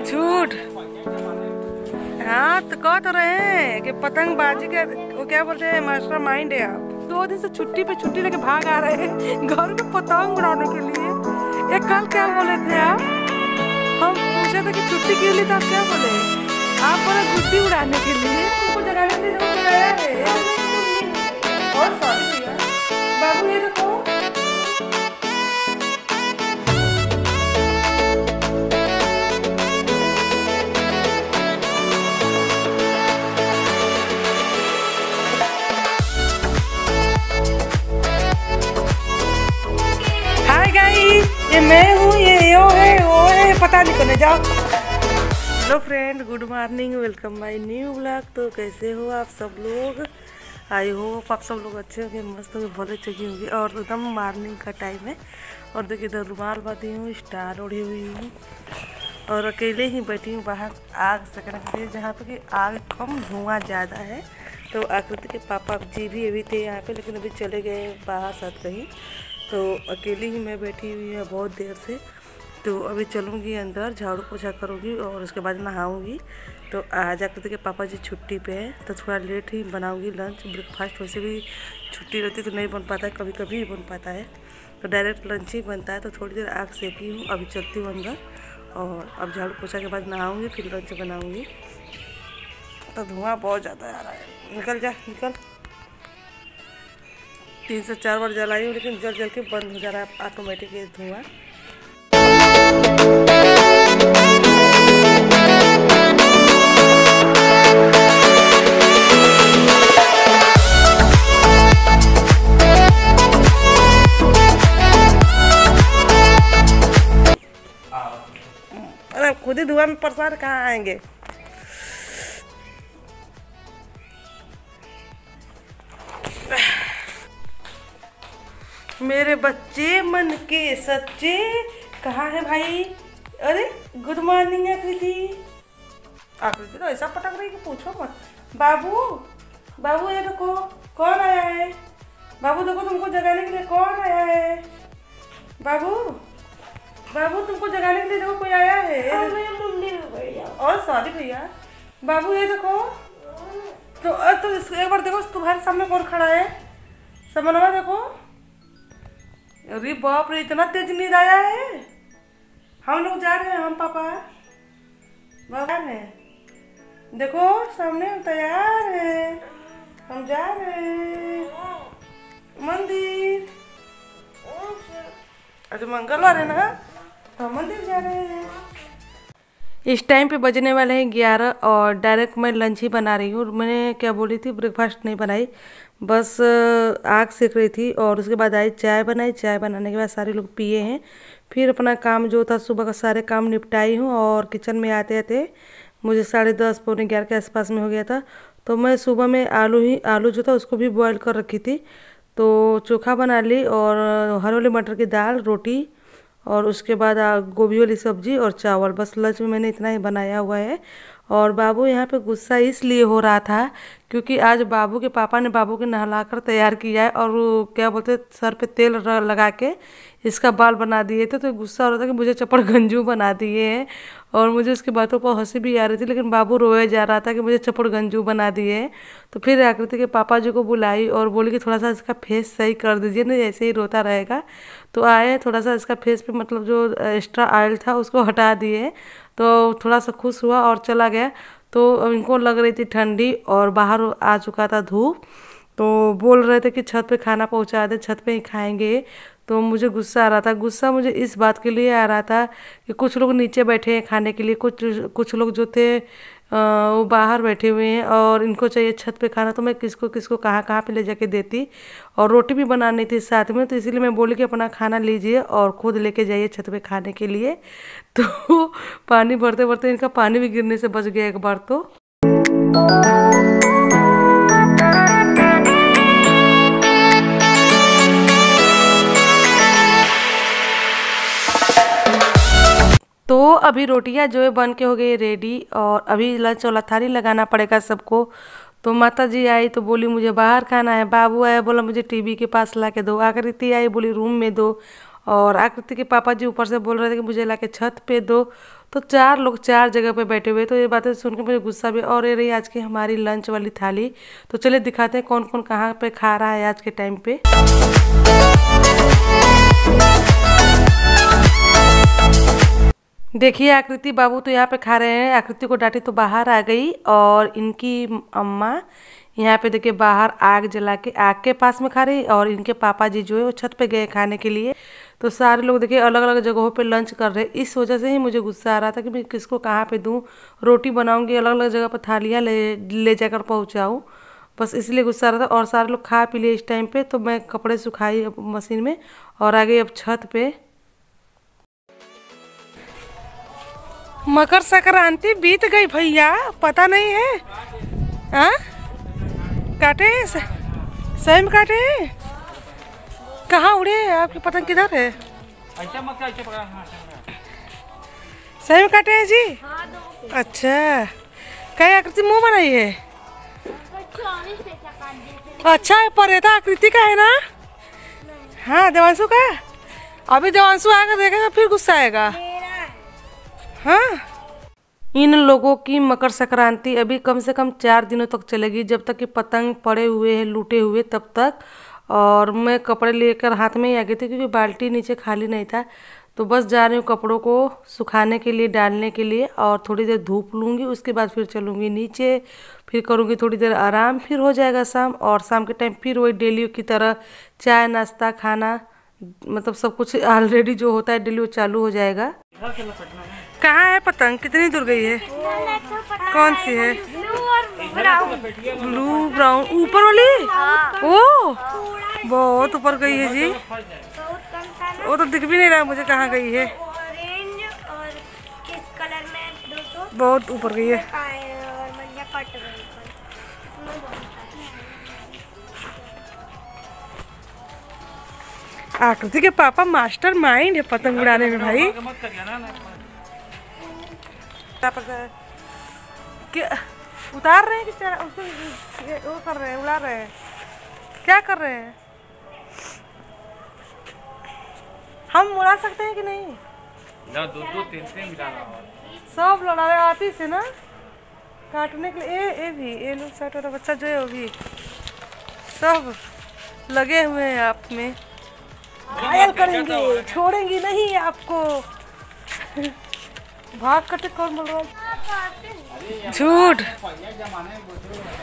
झूठ। हाँ तो कह तो रहे हैं कि पतंगबाजी के वो क्या बोलते हैं मास्टर माइंड है आप। 2 दिन से छुट्टी लेके भाग आ रहे हैं घर में पतंग उड़ाने के लिए। ये कल क्या बोले थे आप? हम पूछे थे कि छुट्टी के लिए, तो आप क्या बोले? आप बोले गुड्डी उड़ाने के लिए। तुमको जगाने के लिए जो आया है और सॉरी भैया बाबू ये देखो। ये मैं हूँ, ये वो है पता नहीं करने जाओ। Hello friend, good morning, welcome my new blog. तो कैसे हो आप सब लोग? आई होप आप सब लोग अच्छे होंगे, मस्त होंगे, बहुत अच्छी होंगी। और एकदम मॉर्निंग का टाइम है और देखिए इधर रुमाल बांधी हूँ, स्टार ओढ़ी हुई हूँ और अकेले ही बैठी हूँ बाहर आग सेकने के लिए, जहाँ पे कि आग कम धुआं ज़्यादा है। तो आकृति के पापा जी भी अभी थे यहाँ पे, लेकिन अभी चले गए बाहर साथ कहीं। तो अकेली ही मैं बैठी हुई है बहुत देर से। तो अभी चलूँगी अंदर, झाड़ू पोछा करूँगी और उसके बाद नहाऊँगी। तो आज आकृति के पापा जी छुट्टी पे हैं, तो थोड़ा लेट ही बनाऊँगी लंच। ब्रेकफास्ट वैसे भी छुट्टी रहती तो नहीं बन पाता है, कभी कभी ही बन पाता है, तो डायरेक्ट लंच ही बनता है। तो थोड़ी देर आग सेकी हूँ, अभी चलती हूँ अंदर और अब झाड़ू पोछा के बाद नहाऊँगी, फिर लंच बनाऊँगी। तो धुआँ बहुत ज़्यादा आ रहा है, निकल जा निकल। 3 से 4 बार जलाई हूँ, लेकिन जल के बंद हो जा रहा है ऑटोमेटिक ये धुआं। अरे खुद ही धुआं में परेशान कहाँ आएंगे। मेरे बच्चे मन के सच्चे कहाँ है भाई? अरे गुड मॉर्निंग आकृति। आकृति तो ऐसा पटक रही कि पूछो मत। बाबू ये देखो कौन आया है। बाबू देखो तुमको जगाने के लिए कौन आया है। बाबू तुमको जगाने के लिए देखो कोई आया है। और सॉरी भैया बाबू ये देखो। तो एक बार देखो तुम्हारे सामने कौन खड़ा है। समनवा देखो। अरे बाप रे, इतना तेज नींद आया है। हम लोग जा रहे हैं, हम पापा बाबा हैं, देखो सामने हम तैयार हैं, हम जा रहे हैं मंदिर। अच्छा मंगलवार है ना, तो मंदिर जा रहे हैं। इस टाइम पे बजने वाले हैं 11 और डायरेक्ट मैं लंच ही बना रही हूँ। मैंने क्या बोली थी, ब्रेकफास्ट नहीं बनाई, बस आग सेक रही थी। और उसके बाद आई चाय बनाई, चाय बनाने के बाद सारे लोग पिए हैं। फिर अपना काम जो था सुबह का सारे काम निपटाई हूँ और किचन में आते आते मुझे 10:30 पौने 11 के आसपास में हो गया था। तो मैं सुबह में आलू जो था उसको भी बॉयल कर रखी थी, तो चोखा बना ली और हरे वाले मटर की दाल, रोटी और उसके बाद गोभी वाली सब्जी और चावल। बस लंच में मैंने इतना ही बनाया हुआ है। और बाबू यहाँ पे गुस्सा इसलिए हो रहा था क्योंकि आज बाबू के पापा ने बाबू के नहलाकर तैयार किया है और वो क्या बोलते सर पे तेल लगा के इसका बाल बना दिए थे। तो गुस्सा हो रहा था कि मुझे चपड़ गंजू बना दिए हैं और मुझे उसकी बातों पर हंसी भी आ रही थी, लेकिन बाबू रोए जा रहा था कि मुझे चपड़ गंजू बना दिए हैं। तो फिर आकृति के पापा जी को बुलाई और बोली कि थोड़ा सा इसका फेस सही कर दीजिए ना, ऐसे ही रोता रहेगा। तो आए, थोड़ा सा इसका फेस पे मतलब जो एक्स्ट्रा ऑयल था उसको हटा दिए, तो थोड़ा सा खुश हुआ और चला गया। तो इनको लग रही थी ठंडी और बाहर आ चुका था धूप, तो बोल रहे थे कि छत पे खाना पहुंचा दे, छत पे ही खाएंगे। तो मुझे गुस्सा आ रहा था। गुस्सा मुझे इस बात के लिए आ रहा था कि कुछ लोग नीचे बैठे हैं खाने के लिए, कुछ लोग जो थे वो बाहर बैठे हुए हैं और इनको चाहिए छत पे खाना। तो मैं किसको किसको कहाँ पे ले जाके देती, और रोटी भी बनानी थी साथ में। तो इसीलिए मैं बोली कि अपना खाना लीजिए और खुद लेके जाइए छत पे खाने के लिए। तो पानी भरते भरते इनका पानी भी गिरने से बच गया एक बार। तो अभी रोटियां जो है बन के हो गई रेडी और अभी लंच वाला थाली लगाना पड़ेगा सबको। तो माता जी आई तो बोली मुझे बाहर खाना है। बाबू आया बोला मुझे टीवी के पास ला के दो। आकृति आई बोली रूम में दो। और आकृति के पापा जी ऊपर से बोल रहे थे कि मुझे लाके छत पे दो। तो 4 लोग 4 जगह पे बैठे हुए, तो ये बातें सुन के मुझे गुस्सा भी। और ये रही आज की हमारी लंच वाली थाली। तो चलिए दिखाते हैं कौन कौन कहाँ पे खा रहा है आज के टाइम पे। देखिए आकृति बाबू तो यहाँ पे खा रहे हैं। आकृति को डांटी तो बाहर आ गई, और इनकी अम्मा यहाँ पे देखिए बाहर आग जला के आग के पास में खा रही, और इनके पापा जी जो है वो छत पे गए खाने के लिए। तो सारे लोग देखिए अलग अलग जगहों पे लंच कर रहे हैं। इस वजह से ही मुझे गुस्सा आ रहा था कि मैं किसको कहाँ पे दूँ। रोटी बनाऊंगी, अलग अलग जगह पर थालियाँ ले जाकर पहुँचाऊँ, बस इसलिए गुस्सा आ रहा था। और सारे लोग खा पी लिए इस टाइम पे। तो मैं कपड़े सुखाई मशीन में और आ गई अब छत पे। मकर संक्रांति बीत गई भैया, पता नहीं है। हाँ काटे सही में काटे। कहाँ उड़े आपकी पतंग, किधर है? सही में काटे हैं जी? अच्छा क्या आकृति मुंह बनाई है? अच्छा है, पर था आकृति का है ना? हाँ देवांशु का। अभी देवांशु आकर देखेगा फिर गुस्सा आएगा। हाँ इन लोगों की मकर संक्रांति अभी कम से कम 4 दिनों तक चलेगी, जब तक कि पतंग पड़े हुए हैं लूटे हुए तब तक। और मैं कपड़े लेकर हाथ में ही आ गई थी क्योंकि बाल्टी नीचे खाली नहीं था। तो बस जा रही हूँ कपड़ों को सुखाने के लिए, डालने के लिए, और थोड़ी देर धूप लूँगी, उसके बाद फिर चलूँगी नीचे, फिर करूँगी थोड़ी देर आराम, फिर हो जाएगा शाम। और शाम के टाइम फिर वही डेली की तरह चाय नाश्ता खाना, मतलब सब कुछ ऑलरेडी जो होता है डेली वो चालू हो जाएगा। कहाँ है पतंग, कितनी दूर गई है? कौन सी है? ब्लू ब्राउन ऊपर वाली? ओ बहुत ऊपर गई है जी, वो तो दिख भी नहीं रहा मुझे कहाँ गई है। और किस कलर में? बहुत ऊपर गई है। आकृति के पापा मास्टर माइंड है पतंग उड़ाने में भाई। क्या उतार रहे हैं कि उसको वो कर रहे हैं, उड़ा रहे हैं, क्या कर रहे हैं? हम उड़ा सकते हैं कि नहीं? दो तीन मिला सब लड़ा रहे आती से ना काटने के लिए। ए भी ए लोग साइड वाला बच्चा जो है वो भी सब लगे हुए हैं आप में। घायल करेंगे, छोड़ेंगे नहीं आपको। भाग कटे कौन बोल रहा है? झूठ।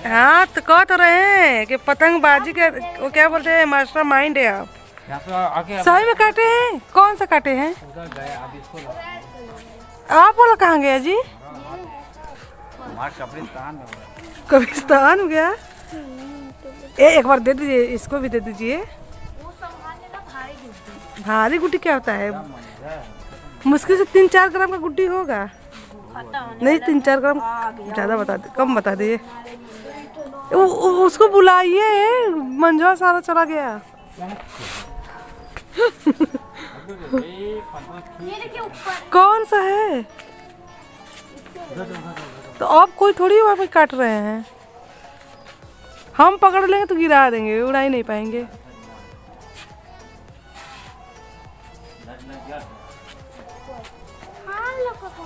हाँ तो कह तो रहे हैं कि पतंगबाजी के वो क्या बोलते हैं, मास्टर माइंड है आप। सही में काटे हैं? कौन सा काटे हैं? आप बोला कहाँ गया जी? कब्रिस्तान हो गया। एक बार दे दीजिए, इसको भी दे दीजिए। भारी गुड्डी क्या होता है? मुश्किल से 3-4 ग्राम का गुड्डी होगा। नहीं 3-4 ग्राम ज्यादा बता दे, कम बता दिए। उसको बुलाइए, मंजवा सारा चला गया। कौन सा है? तो आप कोई थोड़ी वहाँ पे काट रहे हैं। हम पकड़ लेंगे तो गिरा देंगे, उड़ा ही नहीं पाएंगे।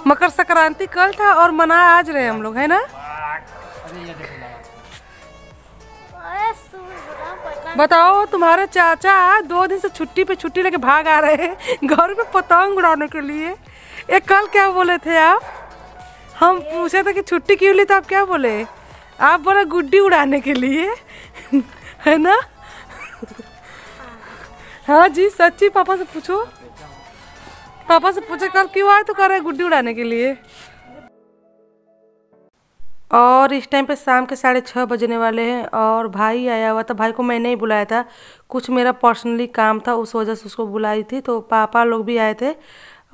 मकर संक्रांति कल था और मना आज रहे हम लोग, है ना? बताओ तुम्हारे चाचा 2 दिन से छुट्टी पे छुट्टी लेके भाग आ रहे हैं घर पे पतंग उड़ाने के लिए। ये कल क्या बोले थे आप? हम पूछे थे कि छुट्टी क्यों ली, तो आप क्या बोले? आप बोले गुड्डी उड़ाने के लिए है ना? हाँ जी सच्ची, पापा से पूछो, पापा से पूछे कल क्यों आए, तो कह रहे गुड्डी उड़ाने के लिए। और इस टाइम पे शाम के 6:30 बजने वाले हैं और भाई आया हुआ था। भाई को मैंने ही बुलाया था, कुछ मेरा पर्सनली काम था उस वजह से उसको बुलाई थी। तो पापा लोग भी आए थे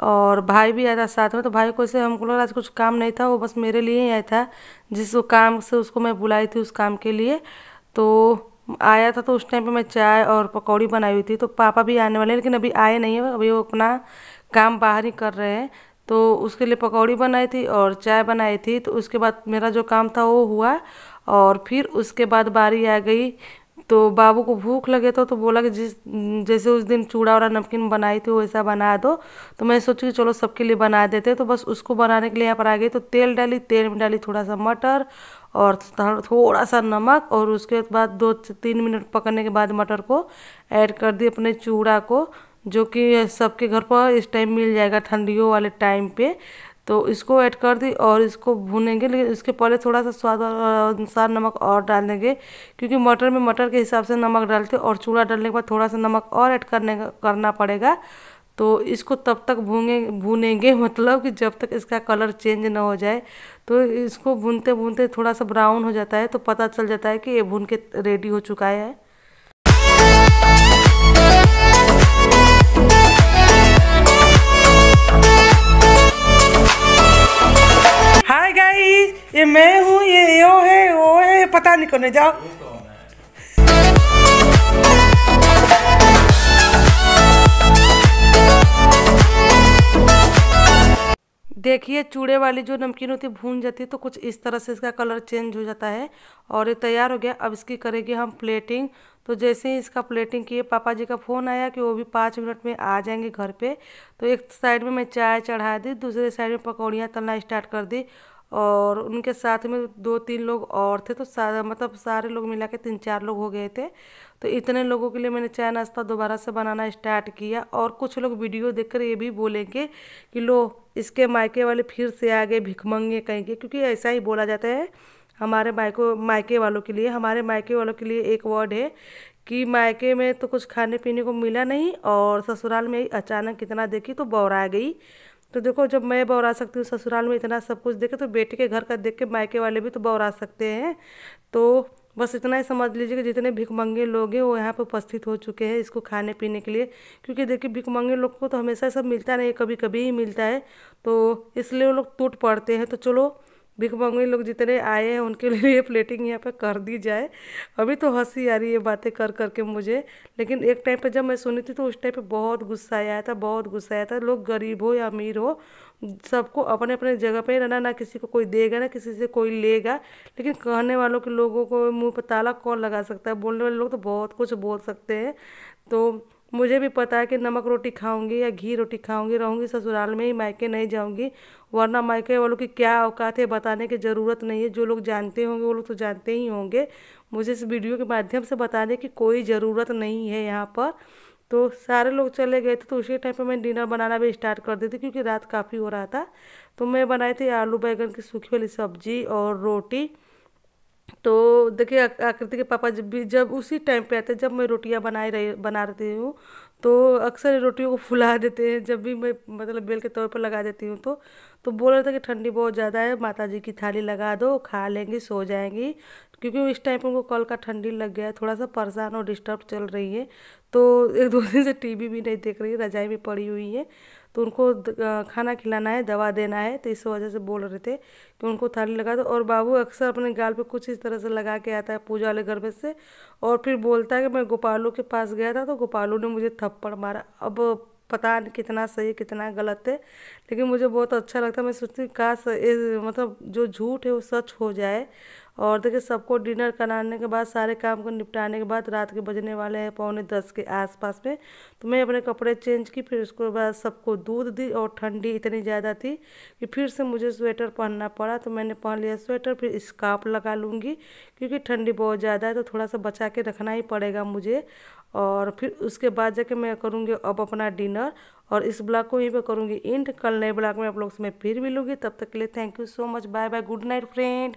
और भाई भी आया था साथ में। तो भाई को ऐसे हमको लगा आज कुछ काम नहीं था, वो बस मेरे लिए ही आया था, जिस काम से उसको मैं बुलाई थी उस काम के लिए। तो आया था तो उस टाइम पे मैं चाय और पकौड़ी बनाई हुई थी। तो पापा भी आने वाले हैं लेकिन अभी आए नहीं है, अभी वो अपना काम बाहर ही कर रहे हैं। तो उसके लिए पकौड़ी बनाई थी और चाय बनाई थी। तो उसके बाद मेरा जो काम था वो हुआ और फिर उसके बाद बारी आ गई तो बाबू को भूख लगे तो बोला कि जैसे उस दिन चूड़ा और नमकीन बनाई थी वैसा बना दो। तो मैं सोची कि चलो सबके लिए बना देते। तो बस उसको बनाने के लिए यहाँ पर आ गई। तो तेल डाली, तेल में डाली थोड़ा सा मटर और थोड़ा सा नमक, और उसके बाद 2-3 मिनट पकने के बाद मटर को ऐड कर दी अपने चूड़ा को, जो कि सबके घर पर इस टाइम मिल जाएगा ठंडियों वाले टाइम पे। तो इसको ऐड कर दी और इसको भूनेंगे, लेकिन इसके पहले थोड़ा सा स्वाद अनुसार नमक और डाल देंगे, क्योंकि मटर में मटर के हिसाब से नमक डालते, और चूड़ा डालने के बाद थोड़ा सा नमक और ऐड करना पड़ेगा। तो इसको तब तक भूनेंगे मतलब कि जब तक इसका कलर चेंज ना हो जाए। तो इसको भूनते भूनते थोड़ा सा ब्राउन हो जाता है तो पता चल जाता है कि ये भून के रेडी हो चुका है। हाय गाइस, ये मैं हूँ, ये वो है, पता नहीं करने जाओ। देखिए चूड़े वाली जो नमकीन होती है भून जाती है तो कुछ इस तरह से इसका कलर चेंज हो जाता है और ये तैयार हो गया। अब इसकी करेंगे हम प्लेटिंग। तो जैसे ही इसका प्लेटिंग किए, पापा जी का फ़ोन आया कि वो भी 5 मिनट में आ जाएंगे घर पे। तो एक साइड में मैं चाय चढ़ा दी, दूसरे साइड में पकौड़ियाँ तलना स्टार्ट कर दी, और उनके साथ में 2-3 लोग और थे। तो मतलब सारे लोग मिला के 3-4 लोग हो गए थे। तो इतने लोगों के लिए मैंने चाय नाश्ता दोबारा से बनाना स्टार्ट किया। और कुछ लोग वीडियो देखकर ये भी बोलेंगे कि लो इसके मायके वाले फिर से आ गए भिखमंगे कहेंगे, क्योंकि ऐसा ही बोला जाता है हमारे मायके वालों के लिए। हमारे मायके वालों के लिए एक वर्ड है कि मायके में तो कुछ खाने पीने को मिला नहीं, और ससुराल में अचानक कितना देखी तो बौरा गई। तो देखो, जब मैं बौरा सकती हूँ ससुराल में इतना सब कुछ देखे, तो बेटे के घर का देख के मायके वाले भी तो बौरा सकते हैं। तो बस इतना ही समझ लीजिए कि जितने भिखमंगे लोग हैं वो यहाँ पे उपस्थित हो चुके हैं इसको खाने पीने के लिए। क्योंकि देखिए भिखमंगे लोग को तो हमेशा सब मिलता नहीं, कभी कभी ही मिलता है, तो इसलिए वो लोग टूट पड़ते हैं। तो चलो भिखमंगे लोग जितने आए हैं उनके लिए प्लेटिंग यहाँ पे कर दी जाए। अभी तो हंसी आ रही है बातें कर करके मुझे, लेकिन एक टाइम पे जब मैं सुनी थी तो उस टाइम पे बहुत गुस्सा आया था, बहुत गुस्सा आया था। लोग गरीब हो या अमीर हो, सबको अपने अपने जगह पे रहना, ना किसी को कोई देगा ना किसी से कोई लेगा। लेकिन कहने वालों के लोगों को मुंह पर ताला कौन लगा सकता है? बोलने वाले लोग तो बहुत कुछ बोल सकते हैं। तो मुझे भी पता है कि नमक रोटी खाऊंगी या घी रोटी खाऊंगी, रहूंगी ससुराल में ही, मायके नहीं जाऊंगी। वरना मायके वालों की क्या औकात है बताने की ज़रूरत नहीं है। जो लोग जानते होंगे वो लोग तो जानते ही होंगे। मुझे इस वीडियो के माध्यम से बताने की कोई ज़रूरत नहीं है यहाँ पर। तो सारे लोग चले गए थे तो उसी टाइम पे मैं डिनर बनाना भी स्टार्ट कर दी थी, क्योंकि रात काफ़ी हो रहा था। तो मैं बनाई थी आलू बैंगन की सूखी वाली सब्जी और रोटी। तो देखिए आकृति के पापा जब उसी टाइम पे आते जब मैं रोटियां बना रही हूँ, तो अक्सर रोटियों को फुला देते हैं जब भी मैं मतलब बेल के तवे पर लगा देती हूँ। तो बोल रहे थे कि ठंडी बहुत ज़्यादा है, माता जी की थाली लगा दो, खा लेंगी, सो जाएंगी। क्योंकि इस टाइम पे उनको कल का ठंडी लग गया है, थोड़ा सा परेशान और डिस्टर्ब चल रही है। तो 1-2 दिन से टीवी भी नहीं देख रही है, रजाई में पड़ी हुई है। तो उनको खाना खिलाना है, दवा देना है, तो इस वजह से बोल रहे थे कि उनको थाली लगा दो। और बाबू अक्सर अपने गाल पे कुछ इस तरह से लगा के आता है पूजा वाले घर में से, और फिर बोलता है कि मैं गोपालू के पास गया था तो गोपालू ने मुझे थप्पड़ मारा। अब पता नहीं कितना सही है कितना गलत है, लेकिन मुझे बहुत अच्छा लगता है। मैं सोचती हूँ काश मतलब जो झूठ है वो सच हो जाए। और देखिए सबको डिनर कराने के बाद, सारे काम को निपटाने के बाद, रात के बजने वाले हैं 9:45 के आसपास में। तो मैं अपने कपड़े चेंज की, फिर उसके बाद सबको दूध दी, और ठंडी इतनी ज़्यादा थी कि फिर से मुझे स्वेटर पहनना पड़ा। तो मैंने पहन लिया स्वेटर, फिर स्कार्फ लगा लूँगी क्योंकि ठंडी बहुत ज़्यादा है, तो थोड़ा सा बचा के रखना ही पड़ेगा मुझे। और फिर उसके बाद जाके मैं करूँगी अब अपना डिनर, और इस ब्लॉग को यहीं पे करूँगी एंड। कल नए ब्लॉग में आप लोग से मैं फिर मिलूँगी, तब तक के लिए thank you so much, bye bye, good night friend.